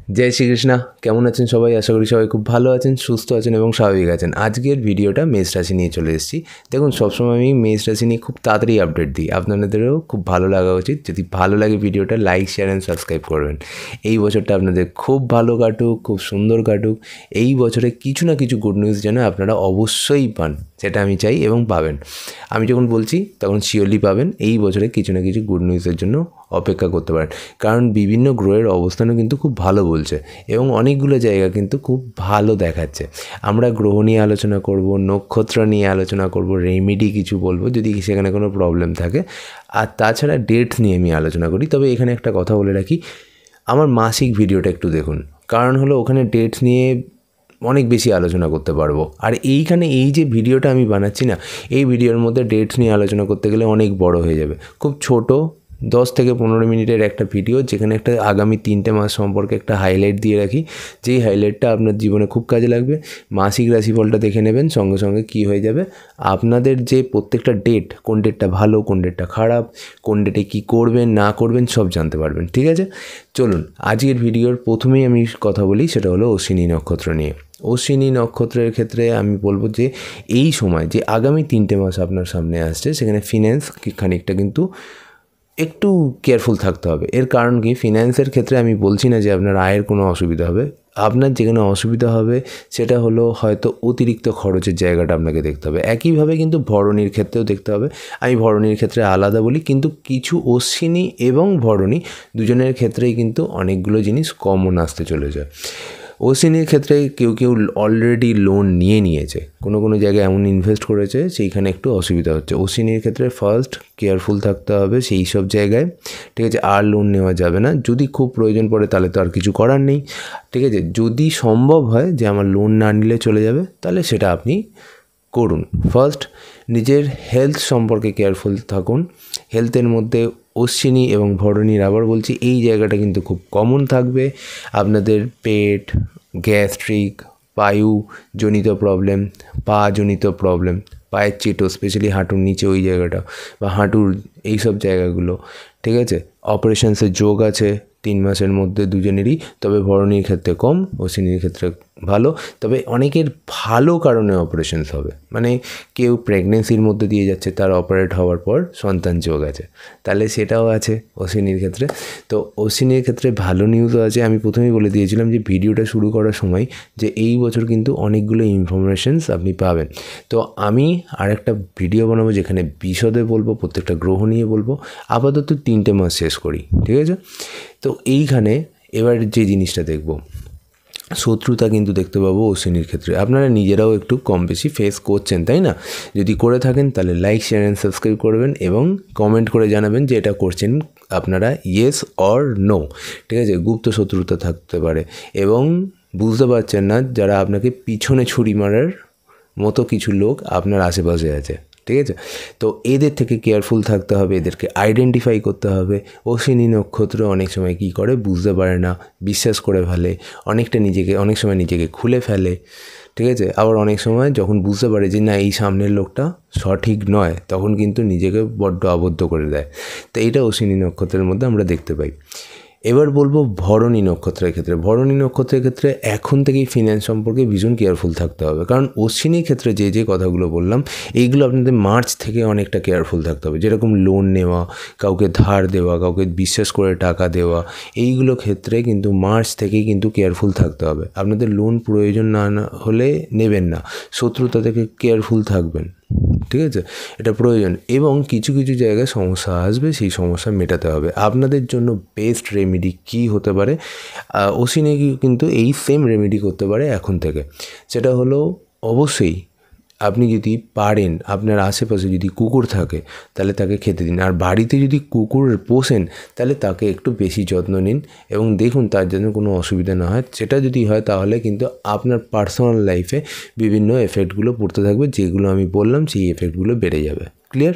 जय श्री कृष्णा কেমন আছেন সবাই আশা করি সবাই খুব ভালো আছেন সুস্থ আছেন এবং স্বাভাবিক আছেন। আজকের ভিডিওটা মেষ রাশি নিয়ে চলে এসেছি। দেখুন সবসময় আমি মেষ রাশি নিয়ে খুব তাড়াতাড়ি আপডেট দিই, আপনাদেরও খুব ভালো লাগা উচিত। যদি ভালো লাগে ভিডিওটা লাইক শেয়ার অ্যান্ড সাবস্ক্রাইব করবেন। এই বছরটা আপনাদের খুব ভালো কাটুক, খুব সুন্দর কাটুক। এই বছরে কিছু না কিছু গুড নিউজ যেন আপনারা অবশ্যই পান, সেটা আমি চাই এবং পাবেন। আমি যখন বলছি তখন শিওরলি পাবেন। এই বছরে কিছু না কিছু গুড নিউজের জন্য অপেক্ষা করতে পারেন, কারণ বিভিন্ন গ্রহের অবস্থানও কিন্তু খুব ভালো বলছে এবং অনেকগুলো জায়গা কিন্তু খুব ভালো দেখাচ্ছে। আমরা গ্রহ নিয়ে আলোচনা করব, নক্ষত্র নিয়ে আলোচনা করব, রেমেডি কিছু বলবো যদি সেখানে কোনো প্রবলেম থাকে, আর তাছাড়া ডেট নিয়ে আমি আলোচনা করি। তবে এখানে একটা কথা বলে রাখি, আমার মাসিক ভিডিওটা একটু দেখুন, কারণ হলো ওখানে ডেট নিয়ে অনেক বেশি আলোচনা করতে পারবো। আর এইখানে এই যে ভিডিওটা আমি বানাচ্ছি না, এই ভিডিওর মধ্যে ডেটস নিয়ে আলোচনা করতে গেলে অনেক বড় হয়ে যাবে। খুব ছোট 10 থেকে 15 মিনিটের একটা ভিডিও, যেখানে একটা আগামী 3টে মাস সম্পর্কে একটা হাইলাইট দিয়ে রাখি, যেই হাইলাইটটা আপনার জীবনে খুব কাজে লাগবে। মাসিক রাশিফলটা দেখে নেবেন, সঙ্গে সঙ্গে কী হয়ে যাবে আপনাদের যে প্রত্যেকটা ডেট, কোন ডেটটা ভালো কোন ডেটটা খারাপ, কোন ডেটে কী করবেন না করবেন সব জানতে পারবেন। ঠিক আছে, চলুন আজকের ভিডিওর প্রথমেই আমি কথা বলি, সেটা হলো অশ্বিনী নক্ষত্র নিয়ে। অশ্বিনী নক্ষত্রের ক্ষেত্রে আমি বলবো যে এই সময় যে আগামী 3টে মাস আপনার সামনে আসছে, সেখানে ফিন্যান্স খানিকটা কিন্তু একটু কেয়ারফুল থাকতে হবে। এর কারণ কি, ফিন্যান্সের ক্ষেত্রে আমি বলছি না যে আপনার আয়ের কোনো অসুবিধা হবে, আপনার যেখানে অসুবিধা হবে সেটা হলো হয়তো অতিরিক্ত খরচের জায়গাটা আপনাকে দেখতে হবে। একইভাবে কিন্তু ভরণীর ক্ষেত্রেও দেখতে হবে। আমি ভরণীর ক্ষেত্রে আলাদা বলি, কিন্তু কিছু অশ্বিনী এবং ভরণী দুজনের ক্ষেত্রেই কিন্তু অনেকগুলো জিনিস কমন আসতে চলে যায়। অশ্বিনীর ক্ষেত্রে কেউ কেউ অলরেডি লোন নিয়েছে, কোনো জায়গায় এমন ইনভেস্ট করেছে সেইখানে একটু অসুবিধা হচ্ছে। অশ্বিনীর ক্ষেত্রে ফার্স্ট কেয়ারফুল থাকতে হবে সেই সব জায়গায়। ঠিক আছে, আর লোন নেওয়া যাবে না। যদি খুব প্রয়োজন পড়ে তাহলে তো আর কিছু করার নেই। ঠিক আছে, যদি সম্ভব হয় যে আমার লোন না নিলে চলে যাবে, তাহলে সেটা আপনি করুন। ফার্স্ট নিজের হেলথ সম্পর্কে কেয়ারফুল থাকুন। হেলথের মধ্যে অশ্বিনী এবং ভরণীর, আবার বলছি, এই জায়গাটা কিন্তু খুব কমন থাকবে। আপনাদের পেট, গ্যাস্ট্রিক, বায়ুজনিত প্রবলেম, পা জনিত প্রবলেম, পায়ের চেটো, স্পেশালি হাঁটুর নিচে ওই জায়গাটা বা হাঁটুর এইসব জায়গাগুলো। ঠিক আছে, অপারেশনসের যোগ আছে 3 মাসের মধ্যে দুজনেরই। তবে ভরণীর ক্ষেত্রে কম, অশ্বিনীর ক্ষেত্রে ভালো। তবে অনেকের ভালো কারণে অপারেশনস হবে, মানে কেউ প্রেগনেন্সির মধ্যে দিয়ে যাচ্ছে, তার অপারেট হওয়ার পর সন্তান যোগ আছে, তাহলে সেটাও আছে অশ্বিনীর ক্ষেত্রে। তো অশ্বিনীর ক্ষেত্রে ভালো নিউজও আছে। আমি প্রথমেই বলে দিয়েছিলাম যে ভিডিওটা শুরু করার সময় যে এই বছর কিন্তু অনেকগুলো ইনফরমেশনস আপনি পাবেন। তো আমি আরেকটা ভিডিও বানাবো যেখানে বিশদে বলবো, প্রত্যেকটা গ্রহ নিয়ে বলবো। আপাতত 3টে মাস শেষ করি, ঠিক আছে? তো এইখানে এবার যে জিনিসটা দেখব, শত্রুতা কিন্তু দেখতে পাবো অশ্বিনীর ক্ষেত্রে। আপনারা নিজেরাও একটু কম বেশি ফেস করছেন, তাই না? যদি করে থাকেন তাহলে লাইক শেয়ার অ্যান্ড সাবস্ক্রাইব করবেন এবং কমেন্ট করে জানাবেন যে এটা করছেন আপনারা ইয়েস অর নো। ঠিক আছে, গুপ্ত শত্রুতা থাকতে পারে এবং বুঝতে পারছেন না, যারা আপনাকে পিছনে ছুরি মারার মতো কিছু লোক আপনার আশেপাশে আছে। ঠিক আছে, তো এদের থেকে কেয়ারফুল থাকতে হবে, এদেরকে আইডেন্টিফাই করতে হবে। অশ্বিনী নক্ষত্র অনেক সময় কী করে বুঝতে পারে না, বিশ্বাস করে ফেলে, অনেক সময় নিজেকে খুলে ফেলে। ঠিক আছে, আবার অনেক সময় যখন বুঝতে পারে যে না এই সামনের লোকটা সঠিক নয়, তখন কিন্তু নিজেকে বড্ড আবদ্ধ করে দেয়। তো এইটা অশ্বিনী নক্ষত্রের মধ্যে আমরা দেখতে পাই। এবার বলবো ভরণী নক্ষত্রের ক্ষেত্রে। ভরণী নক্ষত্রের ক্ষেত্রে এখন থেকেই ফিন্যান্স সম্পর্কে ভীষণ কেয়ারফুল থাকতে হবে, কারণ অশ্বিনীর ক্ষেত্রে যে কথাগুলো বললাম এইগুলো আপনাদের মার্চ থেকে অনেকটা কেয়ারফুল থাকতে হবে। যেরকম লোন নেওয়া, কাউকে ধার দেওয়া, কাউকে বিশ্বাস করে টাকা দেওয়া, এইগুলো ক্ষেত্রে কিন্তু মার্চ থেকেই কিন্তু কেয়ারফুল থাকতে হবে। আপনাদের লোন প্রয়োজন না হলে নেবেন না, শত্রুতা থেকে কেয়ারফুল থাকবেন। ঠিক আছে, এটা প্রয়োজন। এবং কিছু জায়গায় সমস্যা আসবে, সেই সমস্যা মেটাতে হবে। আপনাদের জন্য বেস্ট রেমেডি কী হতে পারে, অশ্বিনী কিন্তু এই সেম রেমেডি করতে পারে এখন থেকে। সেটা হলো, অবশ্যই আপনি যদি পারেন, আপনার আশেপাশে যদি কুকুর থাকে তাহলে তাকে খেতে দিন। আর বাড়িতে যদি কুকুর পোষেন তাহলে তাকে একটু বেশি যত্ন নিন এবং দেখুন তার জন্য কোনো অসুবিধা না হয়। সেটা যদি হয় তাহলে কিন্তু আপনার পার্সোনাল লাইফে বিভিন্ন এফেক্টগুলো পড়তে থাকবে, যেগুলো আমি বললাম সেই এফেক্টগুলো বেড়ে যাবে। ক্লিয়ার?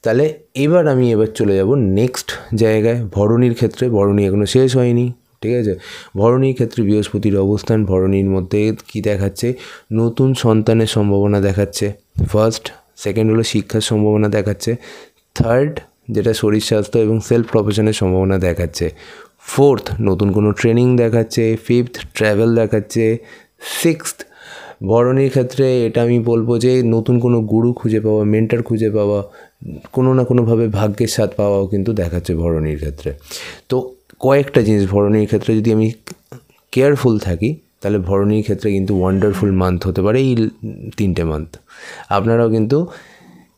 তাহলে এবার চলে যাব নেক্সট জায়গায়, ভরণীর ক্ষেত্রে। ভরণী এখনও শেষ হয়নি। ঠিক আছে, ভরণীর ক্ষেত্রে বৃহস্পতির অবস্থান ভরণীর মধ্যে কী দেখাচ্ছে, নতুন সন্তানের সম্ভাবনা দেখাচ্ছে। ফার্স্ট, সেকেন্ড হলো শিক্ষার সম্ভাবনা দেখাচ্ছে। থার্ড, যেটা শরীর স্বাস্থ্য এবং সেলফ প্রফেশনের সম্ভাবনা দেখাচ্ছে। 4th নতুন কোনো ট্রেনিং দেখাচ্ছে, 5th ট্র্যাভেল দেখাচ্ছে, 6th ভরণীর ক্ষেত্রে এটা আমি বলবো যে নতুন কোনো গুরু খুঁজে পাওয়া, মেন্টর খুঁজে পাওয়া, কোনো না কোনোভাবে ভাগ্যের স্বাদ পাওয়াও কিন্তু দেখাচ্ছে ভরণীর ক্ষেত্রে। তো কয়েকটা জিনিস ভরণীর ক্ষেত্রে যদি আমি কেয়ারফুল থাকি তাহলে ভরণীর ক্ষেত্রে কিন্তু ওয়ান্ডারফুল মান্থ হতে পারে এই 3টে মান্থ। আপনারাও কিন্তু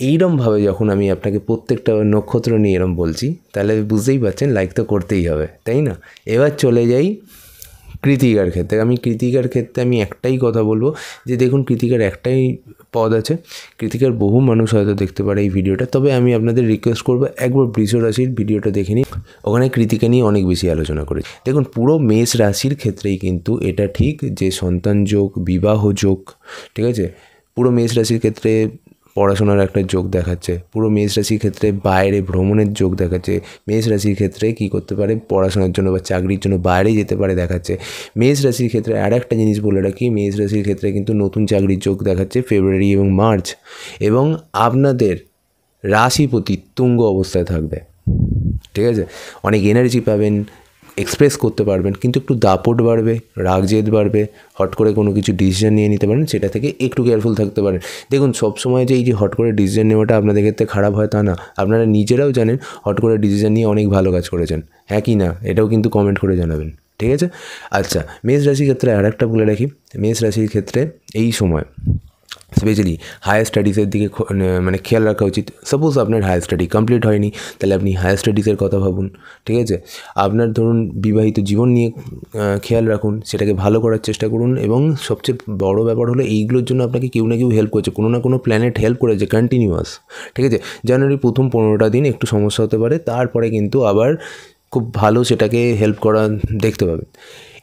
এইরমভাবে যখন আমি আপনাকে প্রত্যেকটা নক্ষত্র নিয়ে এরম বলছি তাহলে বুঝতেই পারছেন লাইক তো করতেই হবে, তাই না? এবার চলে যাই কৃতিকার ক্ষেত্রে। কৃতিকার ক্ষেত্রে আমি একটাই কথা বলবো যে দেখুন, কৃতিকার একটাই পদ আছে, কৃতিকার বহু মানুষ হয়তো দেখতে পারে এই ভিডিওটা, তবে আমি আপনাদের রিকোয়েস্ট করবো একবার বৃষ রাশির ভিডিওটা দেখে নিন, ওখানে কৃতিকা নিয়ে অনেক বেশি আলোচনা করি। দেখুন, পুরো মেষ রাশির ক্ষেত্রেই কিন্তু এটা ঠিক যে সন্তান যোগ, বিবাহ যোগ, ঠিক আছে, পুরো মেষ রাশির ক্ষেত্রে পড়াশোনার একটা যোগ দেখাচ্ছে, পুরো মেষ রাশির ক্ষেত্রে বাইরে ভ্রমণের যোগ দেখাচ্ছে, মেষ রাশির ক্ষেত্রে কী করতে পারে পড়াশোনার জন্য বা চাকরির জন্য বাইরে যেতে পারে দেখাচ্ছে। মেষ রাশির ক্ষেত্রে আর একটা জিনিস বলে রাখি, মেষ রাশির ক্ষেত্রে কিন্তু নতুন চাকরির যোগ দেখাচ্ছে ফেব্রুয়ারি এবং মার্চ, এবং আপনাদের রাশিপতি তুঙ্গ অবস্থায় থাকবে, ঠিক আছে, অনেক এনার্জি পাবেন, এক্সপ্রেস করতে পারবেন, কিন্তু একটু দাপট বাড়বে, রাগ জেদ বাড়বে, হট করে কোনো কিছু ডিসিশন নিয়ে নিতে পারেন, সেটা থেকে একটু কেয়ারফুল থাকতে পারেন। দেখুন, সবসময় যে এই যে হট করে ডিসিশন নেওয়াটা আপনাদের ক্ষেত্রে খারাপ হয় তা না, আপনারা নিজেরাও জানেন হট করে ডিসিশন নিয়ে অনেক ভালো কাজ করেছেন, হ্যাঁ কি না, এটাও কিন্তু কমেন্ট করে জানাবেন, ঠিক আছে? আচ্ছা, মেষ রাশির ক্ষেত্রে আর একটা বলে রাখি, মেষ রাশির ক্ষেত্রে এই সময় স্পেশালি হায়ার স্টাডিজের দিকে মানে খেয়াল রাখা উচিত। সাপোজ আপনার হায়ার স্টাডি কমপ্লিট হয়নি, তাহলে আপনি হায়ার স্টাডিজের কথা ভাবুন, ঠিক আছে? আপনার ধরুন বিবাহিত জীবন নিয়ে খেয়াল রাখুন, সেটাকে ভালো করার চেষ্টা করুন, এবং সবচেয়ে বড় ব্যাপার হলো এইগুলোর জন্য আপনাকে কেউ না কেউ হেল্প করছে, কোনো না কোনো প্ল্যানেট হেল্প করেছে কন্টিনিউয়াস, ঠিক আছে? জানুয়ারির প্রথম 15টা দিন একটু সমস্যা হতে পারে, তারপরে কিন্তু আবার খুব ভালো সেটাকে হেল্প করা দেখতে পাবেন।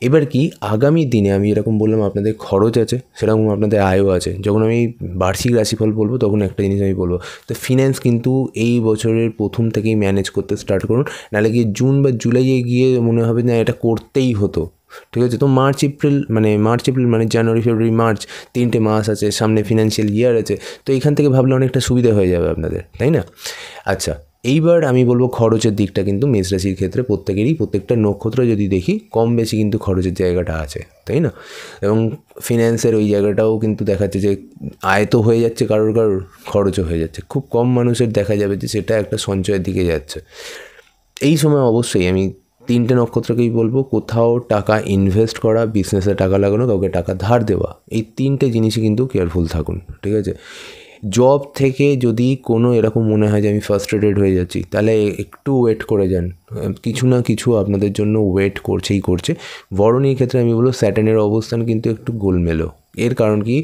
এবার কি আগামী দিনে আমি এরকম বললাম আপনাদের খরচ আছে, সেরকম আপনাদের আয়ও আছে। যখন আমি বার্ষিক রাশিফল বলবো তখন একটা জিনিস আমি বলবো, তো ফিন্যান্স কিন্তু এই বছরের প্রথম থেকেই ম্যানেজ করতে স্টার্ট করুন, নাহলে গিয়ে জুন বা জুলাইয়ে গিয়ে মনে হবে না এটা করতেই হতো, ঠিক আছে? তো মার্চ এপ্রিল মানে জানুয়ারি ফেব্রুয়ারি মার্চ 3টে মাস আছে, সামনে ফিনান্সিয়াল ইয়ার আছে, তো এখান থেকে ভাবলে অনেকটা সুবিধা হয়ে যাবে আপনাদের, তাই না? আচ্ছা, এইবার আমি বলবো খরচের দিকটা কিন্তু মেষ রাশির ক্ষেত্রে প্রত্যেকেরই, প্রত্যেকটা নক্ষত্র যদি দেখি কম বেশি কিন্তু খরচের জায়গাটা আছে, তাই না? এবং ফিন্যান্সের ওই জায়গাটাও কিন্তু দেখাচ্ছে যে আয় তো হয়ে যাচ্ছে, কারোর খরচও হয়ে যাচ্ছে। খুব কম মানুষের দেখা যাবে যে সেটা একটা সঞ্চয়ের দিকে যাচ্ছে। এই সময় অবশ্যই আমি 3টে নক্ষত্রকেই বলবো, কোথাও টাকা ইনভেস্ট করা, বিজনেসে টাকা লাগানো, কাউকে টাকা ধার দেওয়া, এই 3টে জিনিসই কিন্তু কেয়ারফুল থাকুন, ঠিক আছে? জব থেকে যদি কোনো এরকম মনে হয় যে আমি ফ্রাস্ট্রেটেড হয়ে যাচ্ছি, তাহলে একটু ওয়েট করে যান, কিছু না কিছু আপনাদের জন্য ওয়েট করছে। ভরণীর ক্ষেত্রে আমি বলবো স্যাটার্নের অবস্থান কিন্তু একটু গোলমেলো। এর কারণ কি,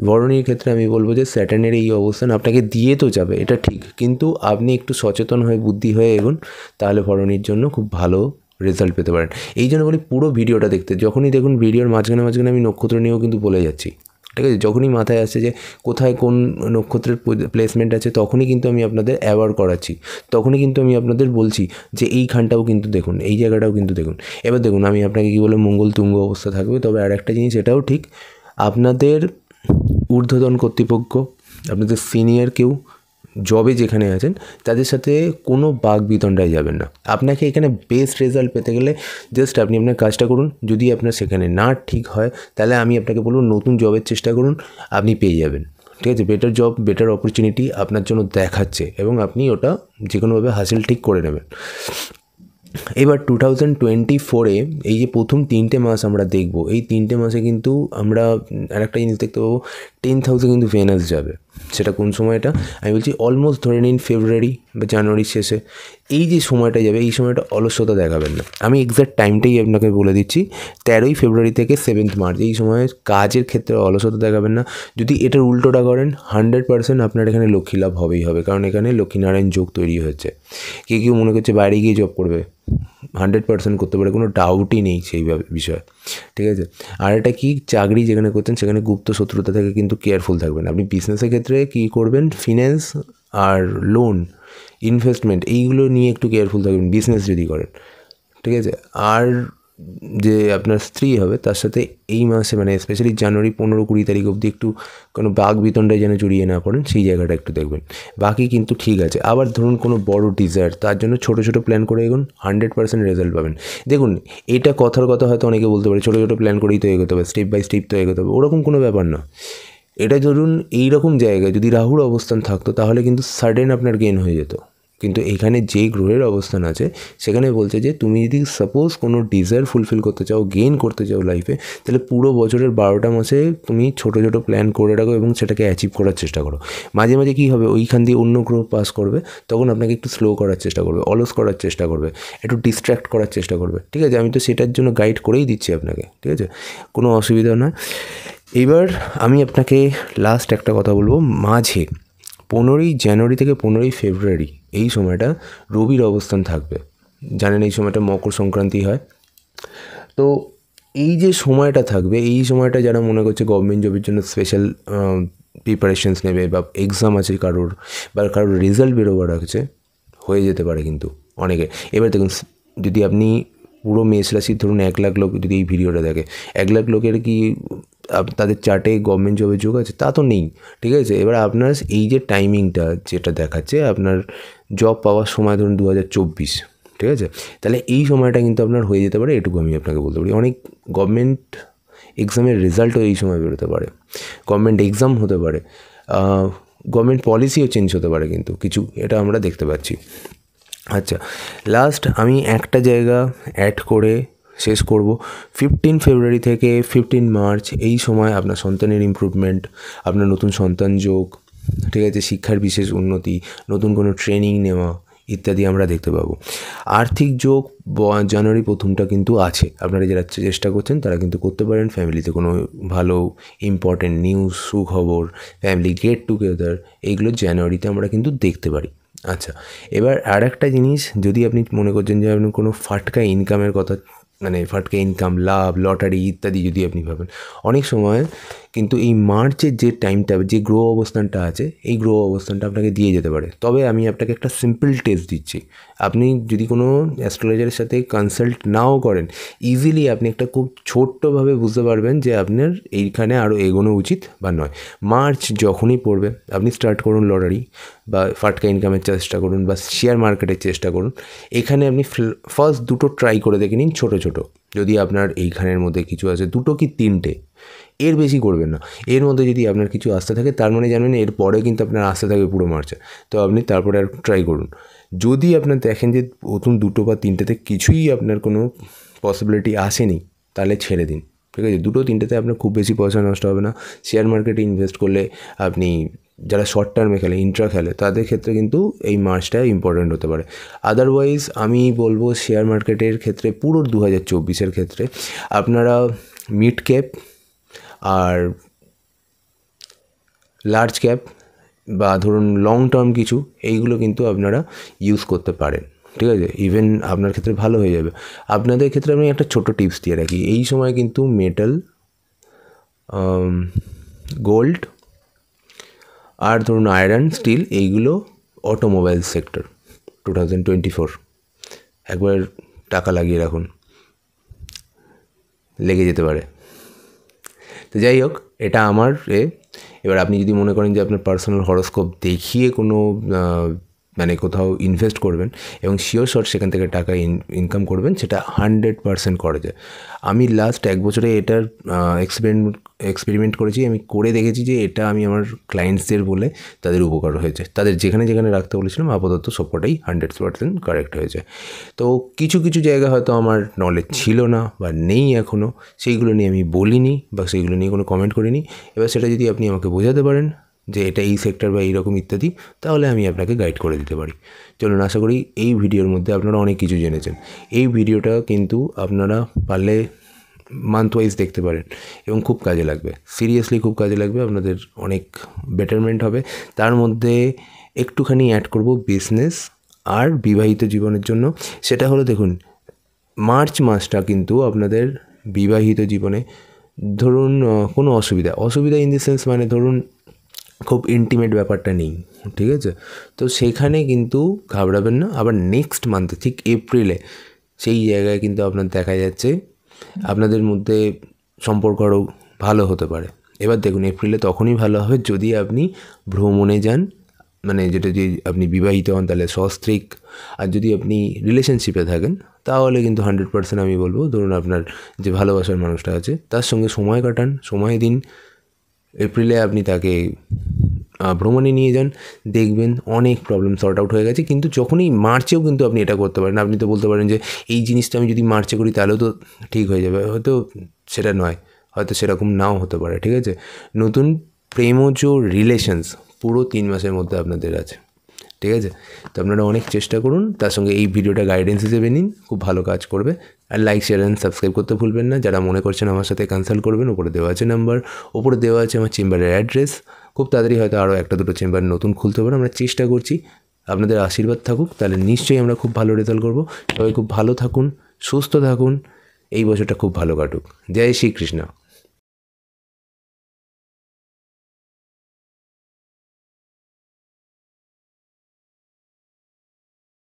ভরণীর ক্ষেত্রে আমি বলবো যে স্যাটার্নের এই অবস্থান আপনাকে দিয়ে তো যাবে, এটা ঠিক, কিন্তু আপনি একটু সচেতন হয়ে বুদ্ধি হয়ে এগোন, তাহলে ভরণীর জন্য খুব ভালো রেজাল্ট পেতে পারেন। এই জন্য বলি পুরো ভিডিওটা দেখতে, যখনই দেখুন ভিডিওর মাঝখানে আমি নক্ষত্র নিয়েও কিন্তু বলে যাচ্ছি, ঠিক আছে? যখনই মাথায় আসছে যে কোথায় কোন নক্ষত্রের প্লেসমেন্ট আছে, তখনই কিন্তু আমি আপনাদের অ্যাওয়ার করাচ্ছি, তখনই কিন্তু আমি আপনাদের বলছি যে এইখানটাও কিন্তু দেখুন, এই জায়গাটাও কিন্তু দেখুন। এবার দেখুন, আমি আপনাকে কী বলে মঙ্গল তুঙ্গ অবস্থা থাকবে, তবে আর একটা জিনিস এটাও ঠিক, আপনাদের ঊর্ধ্বতন কর্তৃপক্ষ, আপনাদের সিনিয়র কেউ জবে যেখানে আছেন তাদের সাথে কোনো বাক বিতণ্ডায় যাবেন না। আপনাকে এখানে বেস্ট রেজাল্ট পেতে গেলে জাস্ট আপনি আপনার কাজটা করুন, যদি আপনার সেখানে না ঠিক হয় তাহলে আমি আপনাকে বলবো নতুন জবের চেষ্টা করুন, আপনি পেয়ে যাবেন, ঠিক আছে? বেটার জব, বেটার অপরচুনিটি আপনার জন্য দেখাচ্ছে, এবং আপনি ওটা যে কোনোভাবে হাসিল ঠিক করে নেবেন। এবার 2024-এ এই যে প্রথম 3টে মাস আমরা দেখব, এই 3টে মাসে কিন্তু আমরা আরেকটা জিনিস দেখতে পাবো, 10th হাউসে কিন্তু ভেনাস যাবে। সেটা কোন সময়টা আমি বলছি, অলমোস্ট ধরে নিন ফেব্রুয়ারি বা জানুয়ারির শেষে এই যে সময়টা যাবে, এই সময়টা অলসতা দেখাবেন না। আমি এক্স্যাক্ট টাইমটাই আপনাকে বলে দিচ্ছি, 13ই ফেব্রুয়ারি থেকে 7th মার্চ, এই সময় কাজের ক্ষেত্রে অলসতা দেখাবেন না। যদি এটার উল্টোটা করেন 100% আপনার এখানে লক্ষ্মী লাভ হবেই হবে, কারণ এখানে লক্ষ্মীনারায়ণ যোগ তৈরি হচ্ছে। কেউ মনে করছে বাইরে গিয়ে জব করবে, 100% করতে পারে, কোনো ডাউটই নেই সেই বিষয়ে, ঠিক আছে? আর এটা কি, চাকরি যেখানে করছেন সেখানে গুপ্ত শত্রুতা থেকে কিন্তু কেয়ারফুল থাকবেন। আপনি বিজনেসের ক্ষেত্রে কী করবেন, ফিন্যান্স আর লোন, ইনভেস্টমেন্ট, এইগুলো নিয়ে একটু কেয়ারফুল থাকবেন বিজনেস যদি করেন, ঠিক আছে? আর যে আপনার স্ত্রী হবে তার সাথে এই মাসে মানে স্পেশালি জানুয়ারি 15-20 তারিখ অবধি একটু কোনো বাঘ বিতণ্ডায় যেন জড়িয়ে না পড়েন, সেই জায়গাটা একটু দেখবেন। বাকি কিন্তু ঠিক আছে। আবার ধরুন কোনো বড় ডিজায়ার, তার জন্য ছোটো ছোটো প্ল্যান করে এগোন, 100% রেজাল্ট পাবেন। দেখুন এটা কথার কথা হয়তো অনেকে বলতে পারে ছোটো ছোটো প্ল্যান করেই তো এগোতে হবে, স্টেপ বাই স্টেপ তো এগোতে হবে, ওরকম কোনো ব্যাপার না। এটা ধরুন এইরকম জায়গায় যদি রাহুর অবস্থান থাকতো তাহলে কিন্তু সাডেন আপনার গেইন হয়ে যেত। কিন্তু এখানে যেই গ্রহের অবস্থান আছে সেখানে বলছে যে তুমি যদি সাপোজ কোনো ডিজায়ার ফুলফিল করতে চাও, গেইন করতে চাও লাইফে, তাহলে পুরো বছরের 12টা মাসে তুমি ছোটো ছোটো প্ল্যান করে রাখো এবং সেটাকে অ্যাচিভ করার চেষ্টা করো। মাঝে মাঝে কী হবে, ওইখান দিয়ে অন্য গ্রহ পাস করবে, তখন আপনাকে একটু স্লো করার চেষ্টা করবে, অলস করার চেষ্টা করবে, একটু ডিস্ট্র্যাক্ট করার চেষ্টা করবে। ঠিক আছে, আমি তো সেটার জন্য গাইড করেই দিচ্ছি আপনাকে। ঠিক আছে, কোনো অসুবিধা নয়। এবার আমি আপনাকে লাস্ট একটা কথা বলবো, মাঝে 15ই জানুয়ারি থেকে 15ই ফেব্রুয়ারি এই সময়টা রবির অবস্থান থাকবে। জানেন এই সময়টা মকর সংক্রান্তি হয়। তো এই যে সময়টা থাকবে, এই সময়টা যারা মনে করছে গভর্নমেন্ট জবের জন্য স্পেশাল প্রিপারেশনস নেবে বা এক্সাম আছে কারোর, বা কারোর রেজাল্ট বেরোবার আছে, হয়ে যেতে পারে কিন্তু অনেকে। এবার দেখুন, যদি আপনি পুরো মেষ রাশির ধরুন 1 লাখ লোক যদি এই ভিডিওটা দেখে, 1 লাখ লোকের কি তাদের চার্টে গভর্নমেন্ট জবের যোগ আছে? তা তো নেই। ঠিক আছে, এবার আপনার এই যে টাইমিংটা যেটা দেখাচ্ছে আপনার জব পাওয়ার সময় ধরুন 2024, ঠিক আছে, তাহলে এই সময়টা কিন্তু আপনার হয়ে যেতে পারে, এটুকু আমি আপনাকে বলতে পারি। অনেক গভর্নমেন্ট এক্সামের রেজাল্টও এই সময় বেরোতে পারে, গভর্নমেন্ট এক্সাম হতে পারে, গভর্নমেন্ট পলিসিও চেঞ্জ হতে পারে কিন্তু কিছু, এটা আমরা দেখতে পাচ্ছি। আচ্ছা, লাস্ট আমি একটা জায়গা অ্যাড করে শেষ করব। 15 ফেব্রুয়ারি থেকে 15 মার্চ এই সময় আপনার সন্তানের ইমপ্রুভমেন্ট, আপনার নতুন সন্তান যোগ, ঠিক আছে, শিক্ষার বিশেষ উন্নতি, নতুন কোনো ট্রেনিং নেওয়া ইত্যাদি আমরা দেখতে পাবো। আর্থিক যোগ জানুয়ারি প্রথমটা কিন্তু আছে, আপনারা যারা চেষ্টা করছেন তারা কিন্তু করতে পারেন। ফ্যামিলিতে কোনো ভালো ইম্পর্টেন্ট নিউজ, সুখবর, ফ্যামিলি গেট টুগেদার, এইগুলো জানুয়ারিতে আমরা কিন্তু দেখতে পারি। আচ্ছা, এবার আর একটা জিনিস, যদি আপনি মনে করছেন যে আপনি কোনো ফাটকা ইনকামের কথা, মানে ফাটকা ইনকাম, লাভ, লটারি ইত্যাদি যদি আপনি ভাবেন, অনেক সময় কিন্তু এই মার্চের যে টাইমটা, যে গ্রহ অবস্থানটা আছে, এই গ্রহ অবস্থানটা আপনাকে দিয়ে যেতে পারে। তবে আমি আপনাকে একটা সিম্পল টেস্ট দিচ্ছি, আপনি যদি কোনো অ্যাস্ট্রোলজারের সাথে কনসাল্ট নাও করেন, ইজিলি আপনি একটা খুব ছোট্টভাবে বুঝতে পারবেন যে আপনার এইখানে আরও এগোনো উচিত বা নয়। মার্চ যখনই পড়বে আপনি স্টার্ট করুন লটারি বা ফাটকা ইনকামের চেষ্টা করুন বা শেয়ার মার্কেটের চেষ্টা করুন। এখানে আপনি ফার্স্ট দুটো ট্রাই করে দেখে নিন, ছোটো ছোটো, যদি আপনার এইখানের মধ্যে কিছু আছে, 2টো কি 3টে, এর বেশি করবেন না। এর মধ্যে যদি আপনার কিছু আসতে থাকে, তার মানে জানবেন এর পরে কিন্তু আপনার আসতে থাকবে পুরো মার্চে, তো আপনি তারপরে আর ট্রাই করুন। যদি আপনার দেখেন যে প্রথম 2টো বা 3টেতে কিছুই আপনার কোনো পসিবিলিটি আসেনি, তাহলে ছেড়ে দিন। ঠিক আছে, 2টো 3টেতে আপনার খুব বেশি পয়সা নষ্ট হবে না। শেয়ার মার্কেটে ইনভেস্ট করলে আপনি, যারা শর্ট টার্মে খেলে, ইন্ট্রা খেলে, তাদের ক্ষেত্রে কিন্তু এই মার্চটা ইম্পর্ট্যান্ট হতে পারে। আদারওয়াইজ আমি বলবো শেয়ার মার্কেটের ক্ষেত্রে পুরো 2024-এর ক্ষেত্রে আপনারা মিড ক্যাপ আর লার্জ ক্যাপ বা ধরুন লং টার্ম কিছু, এইগুলো কিন্তু আপনারা ইউজ করতে পারেন। ঠিক আছে, ইভেন আপনার ক্ষেত্রে ভালো হয়ে যাবে। আপনাদের ক্ষেত্রে আমি একটা ছোটো টিপস দিয়ে রাখি, এই সময় কিন্তু মেটাল, গোল্ড আর ধরুন আয়রন, স্টিল, এইগুলো অটোমোবাইল সেক্টর 2024 একবার টাকা লাগিয়ে রাখুন, লেগে যেতে পারে। তো যাই হোক, এটা আমার এবার আপনি যদি মনে করেন যে আপনার পার্সোনাল হরোস্কোপ দেখিয়ে কোনো মানে কোথাও ইনভেস্ট করবেন এবং শিওর শট সেখান থেকে টাকা ইনকাম করবেন, সেটা 100% করা যায়। আমি লাস্ট 1 বছরে এটার এক্সপেরিমেন্ট করেছি, আমি করে দেখেছি যে এটা আমি আমার ক্লায়েন্টসদের বলে তাদের উপকার হয়েছে। তাদের যেখানে যেখানে রাখতে বলেছিলাম আপাতত সবকটাই 100% কারেক্ট হয়েছে। তো কিছু কিছু জায়গা হয়তো আমার নলেজ ছিল না বা নেই এখনও, সেইগুলো নিয়ে আমি বলিনি বা সেইগুলো নিয়ে কোনো কমেন্ট করিনি। এবার সেটা যদি আপনি আমাকে বোঝাতে পারেন যে এটা এই সেক্টর বা এইরকম ইত্যাদি, তাহলে আমি আপনাকে গাইড করে দিতে পারি। চলুন, আশা করি এই ভিডিওর মধ্যে আপনারা অনেক কিছু জেনেছেন। এই ভিডিওটা কিন্তু আপনারা পারলে মান্থ ওয়াইজ দেখতে পারেন এবং খুব কাজে লাগবে, সিরিয়াসলি খুব কাজে লাগবে, আপনাদের অনেক বেটারমেন্ট হবে। তার মধ্যে একটুখানি অ্যাড করব বিজনেস আর বিবাহিত জীবনের জন্য। সেটা হলো, দেখুন মার্চ মাসটা কিন্তু আপনাদের বিবাহিত জীবনে ধরুন কোনো অসুবিধা ইন দ্য সেন্স, মানে ধরুন খুব ইন্টিমেট ব্যাপারটা নেই, ঠিক আছে, তো সেখানে কিন্তু ঘাবড়াবেন না। আবার নেক্সট মান্থে ঠিক এপ্রিলে সেই জায়গায় কিন্তু আপনার দেখা যাচ্ছে আপনাদের মধ্যে সম্পর্ক আরও ভালো হতে পারে। এবার দেখুন এপ্রিলে তখনই ভালো হবে যদি আপনি ভ্রমণে যান, মানে যেটা যদি আপনি বিবাহিত হন তাহলে সস্ত্রীক, আর যদি আপনি রিলেশনশিপে থাকেন তাহলে কিন্তু 100% আমি বলবো ধরুন আপনার যে ভালোবাসার মানুষটা আছে তার সঙ্গে সময় কাটান, সময় দিন। এপ্রিলে আপনি তাকে ভ্রমণে নিয়ে যান, দেখবেন অনেক প্রবলেম সর্ট আউট হয়ে গেছে। কিন্তু যখনই মার্চেও কিন্তু আপনি এটা করতে পারেন। আপনি তো বলতে পারেন যে এই জিনিসটা আমি যদি মার্চে করি তাহলেও তো ঠিক হয়ে যাবে, হয়তো সেটা নয়, হয়তো সেরকম নাও হতে পারে, ঠিক আছে। নতুন প্রেমজ রিলেশনস পুরো 3 মাসের মধ্যে আপনাদের আছে, ঠিক আছে। তো আপনারা অনেক চেষ্টা করুন, তার সঙ্গে এই ভিডিওটা গাইডেন্স হিসেবে নিন, খুব ভালো কাজ করবে। আর লাইক, শেয়ার অ্যান্ড সাবস্ক্রাইব করতে ভুলবেন না। যারা মনে করছেন আমার সাথে কনসাল্ট করবেন, ওপরে দেওয়া আছে নাম্বার, ওপরে দেওয়া আছে আমার চেম্বারের অ্যাড্রেস। খুব তাড়াতাড়ি হয়তো আরও 1-2 চেম্বার নতুন খুলতে পারে, আমরা চেষ্টা করছি। আপনাদের আশীর্বাদ থাকুক, তাহলে নিশ্চয়ই আমরা খুব ভালো রেজাল্ট করব। সবাই খুব ভালো থাকুন, সুস্থ থাকুন, এই বছরটা খুব ভালো কাটুক। জয় শ্রীকৃষ্ণ।